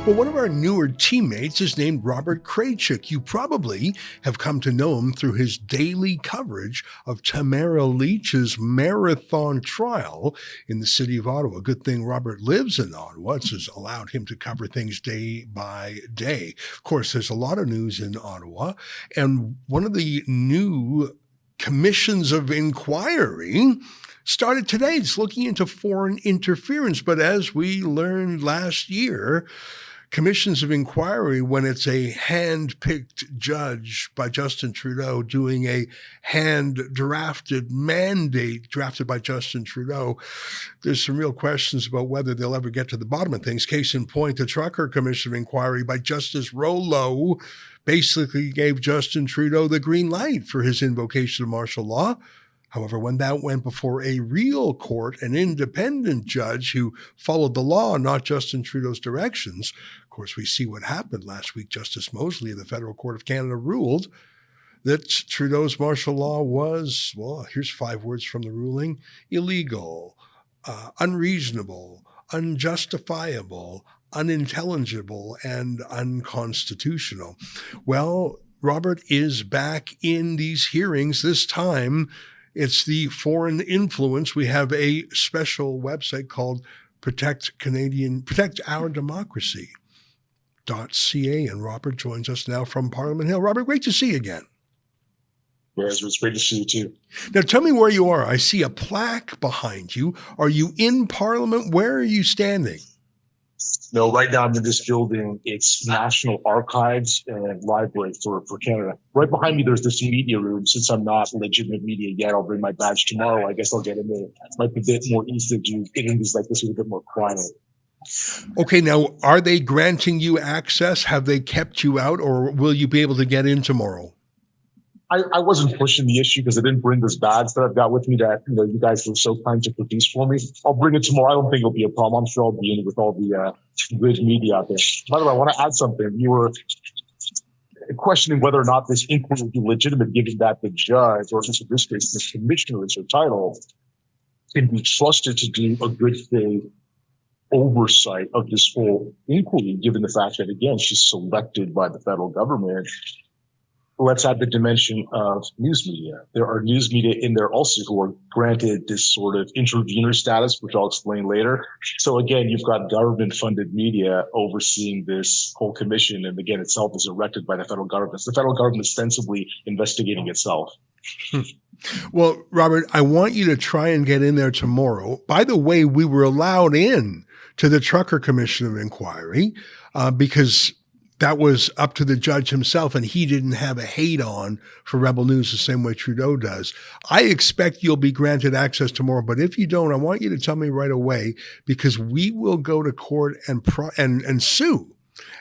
Well, one of our newer teammates is named Robert Kraychik. You probably have come to know him through his daily coverage of Tamara Leach's marathon trial in the city of Ottawa. Good thing Robert lives in Ottawa. It's just allowed him to cover things day by day. Of course, there's a lot of news in Ottawa, and one of the new commissions of inquiry started today. It's looking into foreign interference. But as we learned last year, commissions of inquiry, when it's a hand-picked judge by Justin Trudeau doing a hand-drafted mandate drafted by Justin Trudeau, there's some real questions about whether they'll ever get to the bottom of things. Case in point, the Trucker Commission of Inquiry by Justice Rollo basically gave Justin Trudeau the green light for his invocation of martial law. However, when that went before a real court, an independent judge who followed the law, not Justin Trudeau's directions, of course, we see what happened last week. Justice Mosley of the Federal Court of Canada ruled that Trudeau's martial law was, well, here's 5 words from the ruling: illegal, unreasonable, unjustifiable, unintelligible, and unconstitutional. Well, Robert is back in these hearings. This time, it's the foreign influence. We have a special website called Protect Our Democracy.ca, and Robert joins us now from Parliament Hill. Robert, great to see you again. Yes, it's great to see you too. Now, tell me where you are. I see a plaque behind you. Are you in Parliament? Where are you standing? No, right now I'm in this building. It's National Archives and Library for Canada. Right behind me, there's this media room. Since I'm not legitimate media yet, I'll bring my badge tomorrow. I guess I'll get in there. It might be a bit more easy to get in these like this with a bit more quiet. Okay, now, are they granting you access? Have they kept you out, or will you be able to get in tomorrow? I wasn't pushing the issue because I didn't bring this badge that I've got with me that you guys were so kind to produce for me. I'll bring it tomorrow. I don't think it'll be a problem. I'm sure I'll be in with all the good media out there. By the way, I want to add something. You were questioning whether or not this inquiry would be legitimate, given that the judge, or in this case, the commissioner is her title, can be trusted to do a good faith oversight of this whole inquiry, given the fact that, again, she's selected by the federal government. Let's add the dimension of news media. There are news media in there also who are granted this sort of intervener status, which I'll explain later. So again, you've got government-funded media overseeing this whole commission, and again, itself is erected by the federal government. It's the federal government ostensibly investigating itself. Well, Robert, I want you to try and get in there tomorrow. By the way, we were allowed in to the Trucker Commission of Inquiry because that was up to the judge himself, and he didn't have a hate on for Rebel News the same way Trudeau does. I expect you'll be granted access tomorrow, but if you don't, I want you to tell me right away, because we will go to court and sue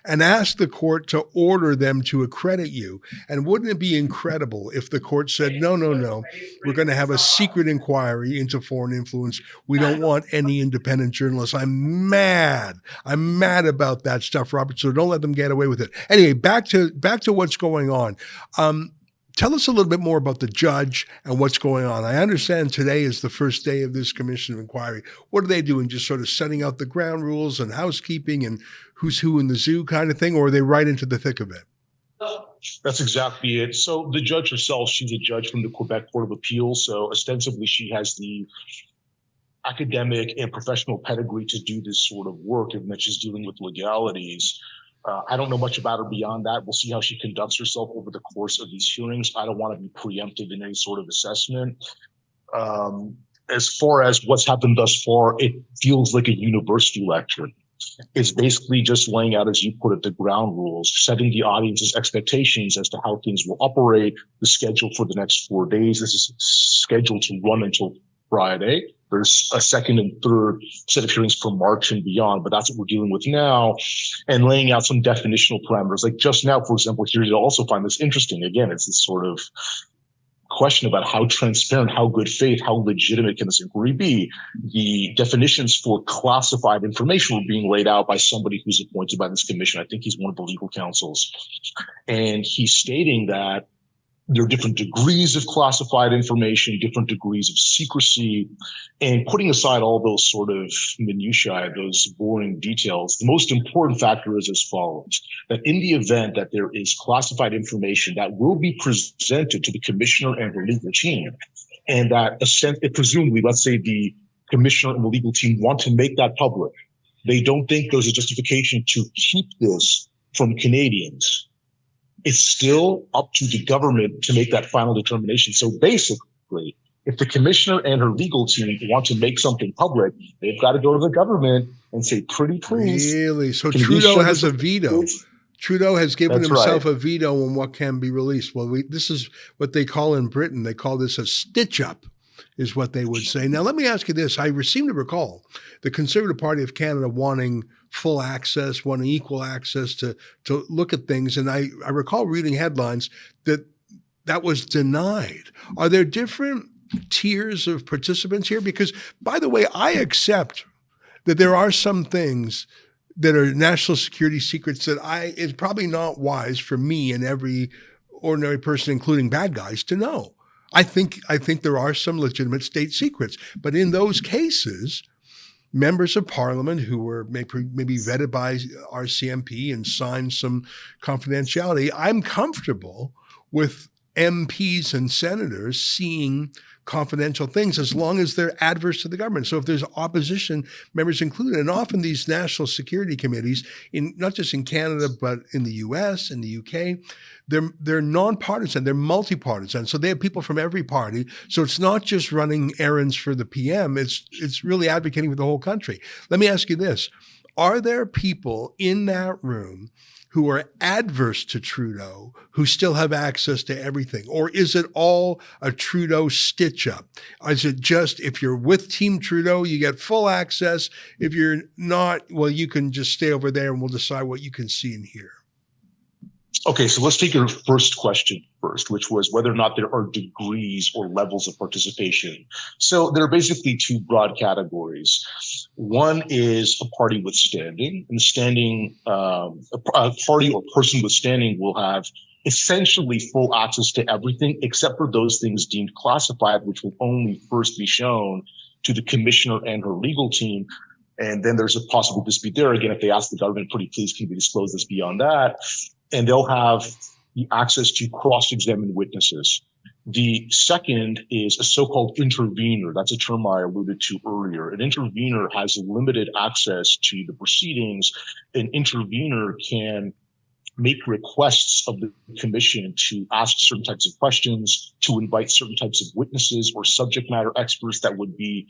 and ask the court to order them to accredit you. And wouldn't it be incredible if the court said, no, we're going to have a secret inquiry into foreign influence. We don't want any independent journalists. I'm mad about that stuff, Robert, so don't let them get away with it. Anyway, back to what's going on. Tell us a little bit more about the judge and what's going on. I understand today is the first day of this commission of inquiry. What are they doing? Just sort of setting out the ground rules and housekeeping and who's who in the zoo kind of thing, or are they right into the thick of it? That's exactly it. So the judge herself, she's a judge from the Quebec Court of Appeals. So ostensibly she has the academic and professional pedigree to do this sort of work, and that she's dealing with legalities. I don't know much about her beyond that. We'll see how she conducts herself over the course of these hearings. I don't want to be preemptive in any sort of assessment. As far as what's happened thus far, it feels like a university lecture. It's basically just laying out, as you put it, the ground rules, setting the audience's expectations as to how things will operate, the schedule for the next 4 days. This is scheduled to run until Friday. There's a second and third set of hearings for March and beyond, but that's what we're dealing with now, and laying out some definitional parameters. Like just now, for example, here you'll also find this interesting. Again, it's this sort of question about how transparent, how good faith, how legitimate can this inquiry be. The definitions for classified information were being laid out by somebody who's appointed by this commission. I think he's one of the legal counsels. And he's stating that There are different degrees of classified information, different degrees of secrecy, and putting aside all those sort of minutiae, those boring details, the most important factor is as follows: that in the event that there is classified information that will be presented to the commissioner and her legal team, and that presumably, let's say the commissioner and the legal team want to make that public, they don't think there's a justification to keep this from Canadians, it's still up to the government to make that final determination. So basically, if the commissioner and her legal team want to make something public, they've got to go to the government and say, pretty please. Really? So Trudeau has a veto. Trudeau has given himself a veto on what can be released. Well, this is what they call in Britain. They call this a stitch-up, is what they would say. Now, let me ask you this. I seem to recall the Conservative Party of Canada wanting full access, wanting equal access to look at things. And I recall reading headlines that was denied. Are there different tiers of participants here? Because, by the way, I accept that there are some things that are national security secrets that it's probably not wise for me and every ordinary person, including bad guys, to know. I think there are some legitimate state secrets, but in those cases, members of parliament who were maybe vetted by RCMP and signed some confidentiality, I'm comfortable with MPs and senators seeing confidential things as long as they're adverse to the government. So if there's opposition, members included, and often these national security committees, not just in Canada, but in the US and the UK, they're nonpartisan, they're multi-partisan. So they have people from every party. So it's not just running errands for the PM, it's really advocating for the whole country. Let me ask you this. Are there people in that room who are adverse to Trudeau who still have access to everything? Or is it all a Trudeau stitch-up? Is it just if you're with Team Trudeau, you get full access? If you're not, well, you can just stay over there and we'll decide what you can see and hear. Okay, so let's take your first question first, which was whether or not there are degrees or levels of participation. So there are basically two broad categories. One is a party with standing, and standing, a party or person with standing will have essentially full access to everything except for those things deemed classified, which will only first be shown to the commissioner and her legal team. And then there's a possible dispute there. Again, if they ask the government, pretty please, can we disclose this beyond that? And they'll have the access to cross-examine witnesses. The second is a so-called intervener. That's a term I alluded to earlier. An intervener has limited access to the proceedings. An intervener can make requests of the commission to ask certain types of questions, to invite certain types of witnesses or subject matter experts that would be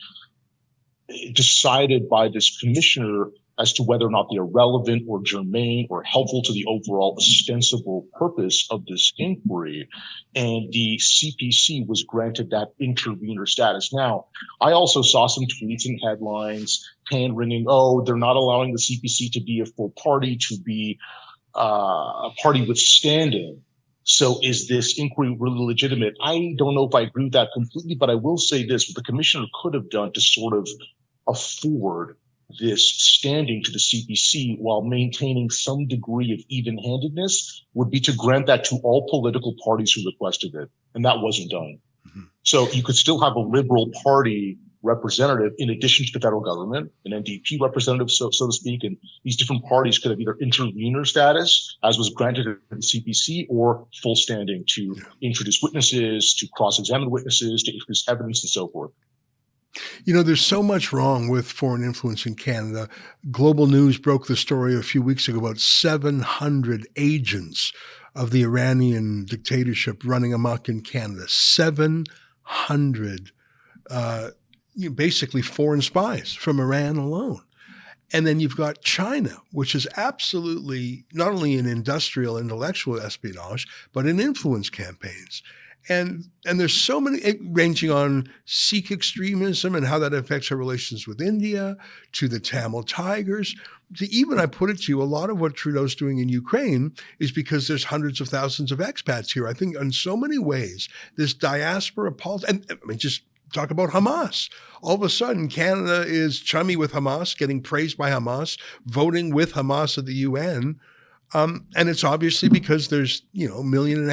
decided by this commissioner as to whether or not they are relevant or germane or helpful to the overall ostensible purpose of this inquiry. And the CPC was granted that intervener status. Now, I also saw some tweets and headlines hand-wringing, oh, they're not allowing the CPC to be a full party, to be a party with standing. So is this inquiry really legitimate? I don't know if I agree with that completely, but I will say this: what the commissioner could have done to sort of afford this standing to the CPC while maintaining some degree of even-handedness would be to grant that to all political parties who requested it. And that wasn't done. Mm-hmm. So you could still have a Liberal Party representative in addition to the federal government, an NDP representative, so to speak, and these different parties could have either intervener status, as was granted in the CPC, or full standing to introduce witnesses, to cross-examine witnesses, to introduce evidence, and so forth. You know, there's so much wrong with foreign influence in Canada. Global News broke the story a few weeks ago about 700 agents of the Iranian dictatorship running amok in Canada. 700 basically foreign spies from Iran alone. And then you've got China, which is absolutely not only in industrial, intellectual espionage, but in influence campaigns. And there's so many, ranging on Sikh extremism and how that affects our relations with India, to the Tamil Tigers, to even, I put it to you, a lot of what Trudeau's doing in Ukraine is because there's hundreds of thousands of expats here. I think in so many ways, this diaspora politics, and I mean, just talk about Hamas. All of a sudden, Canada is chummy with Hamas, getting praised by Hamas, voting with Hamas at the UN. And it's obviously because there's, 1.5 million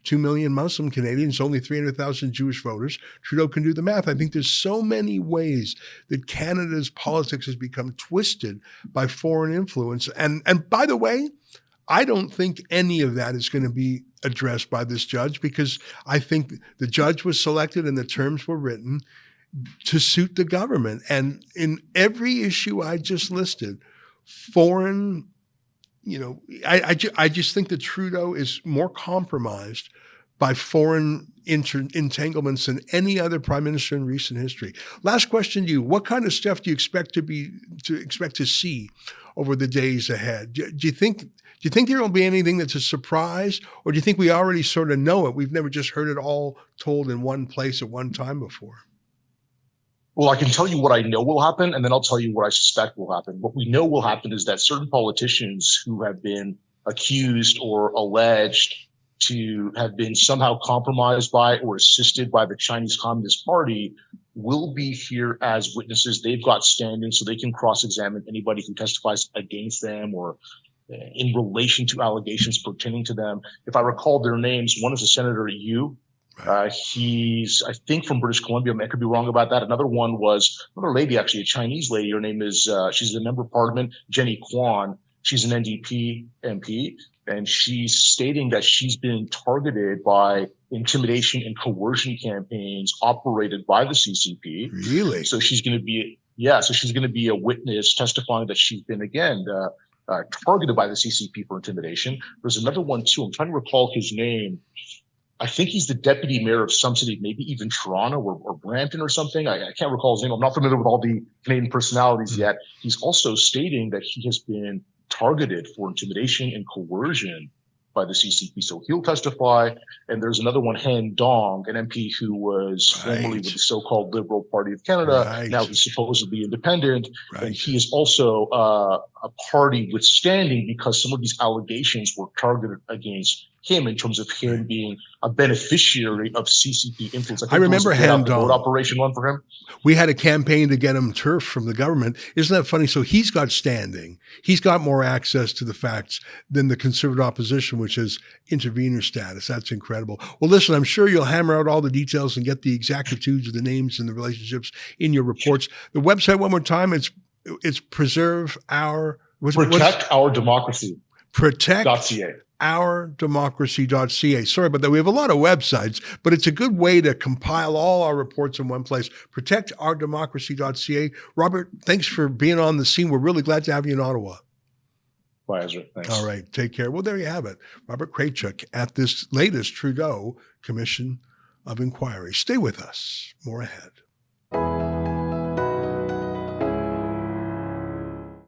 2 million Muslim Canadians, only 300,000 Jewish voters. Trudeau can do the math. I think there's so many ways that Canada's politics has become twisted by foreign influence. And by the way, I don't think any of that is going to be addressed by this judge, because I think the judge was selected and the terms were written to suit the government. And in every issue I just listed, foreign, I just think that Trudeau is more compromised by foreign entanglements than any other prime minister in recent history. Last question to you: what kind of stuff do you expect to see over the days ahead? Do you think there will be anything that's a surprise, or do you think we already sort of know it? We've never just heard it all told in one place at one time before. Well, I can tell you what I know will happen, and then I'll tell you what I suspect will happen. What we know will happen is that certain politicians who have been accused or alleged to have been somehow compromised by or assisted by the Chinese Communist Party will be here as witnesses. They've got standing, so they can cross-examine anybody who testifies against them or in relation to allegations pertaining to them. If I recall their names, one is a Senator Yu. He's, I think, from British Columbia. I could be wrong about that. Another one was another lady, actually, a Chinese lady. Her name is, she's a member of parliament, Jenny Kwan. She's an NDP MP, and she's stating that she's been targeted by intimidation and coercion campaigns operated by the CCP. Really? So she's going to be a witness testifying that she's been, again, targeted by the CCP for intimidation. There's another one, too. I'm trying to recall his name. I think he's the deputy mayor of some city, maybe even Toronto or Brampton or something. I can't recall his name. I'm not familiar with all the Canadian personalities yet. He's also stating that he has been targeted for intimidation and coercion by the CCP. So he'll testify. And there's another one, Han Dong, an MP who was formerly with the so-called Liberal Party of Canada. Now he's supposedly independent. And he is also a party withstanding because some of these allegations were targeted against him in terms of him being a beneficiary of CCP influence. I remember Han Dong. Operation one for him. We had a campaign to get him turf from the government. Isn't that funny? So he's got standing. He's got more access to the facts than the Conservative opposition, which is intervener status. That's incredible. Well, listen, I'm sure you'll hammer out all the details and get the exactitudes of the names and the relationships in your reports. The website, one more time, it's Protect Our Democracy. Protect.ca. Ourdemocracy.ca. Sorry about that. We have a lot of websites, but it's a good way to compile all our reports in one place. ProtectOurDemocracy.ca. Robert, thanks for being on the scene. We're really glad to have you in Ottawa. Bye, Ezra. Thanks. All right. Take care. Well, there you have it. Robert Kraychuk at this latest Trudeau Commission of Inquiry. Stay with us. More ahead.